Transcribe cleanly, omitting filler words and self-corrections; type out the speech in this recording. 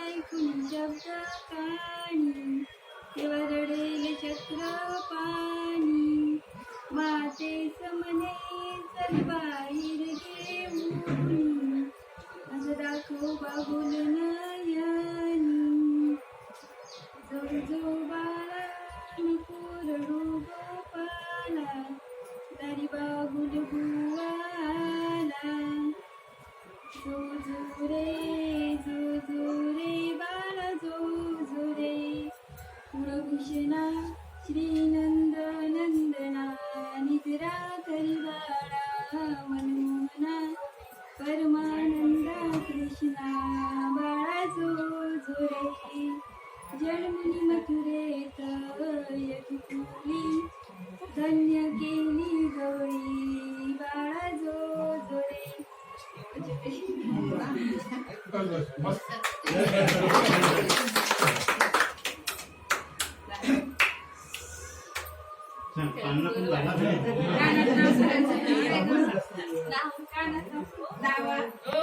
ऐकून शब्द काणी तेव्हा रडेल चक्रपाणी माते समने चल बाहेर घेऊन असं दाखव बाबुल नयनी जो जो बाळा नको रडू गोपाला दारी बाबुल बुवाला जो जो रे बाळा जो रे कुळभूषणा श्रीनंद नंदना निद्रा करी बाळा मनमोहना परमानंदा कृष्णा बाळा जो रे जन्मली मथुरेत यती तुली धन्य केली गवळी बाळा जो रे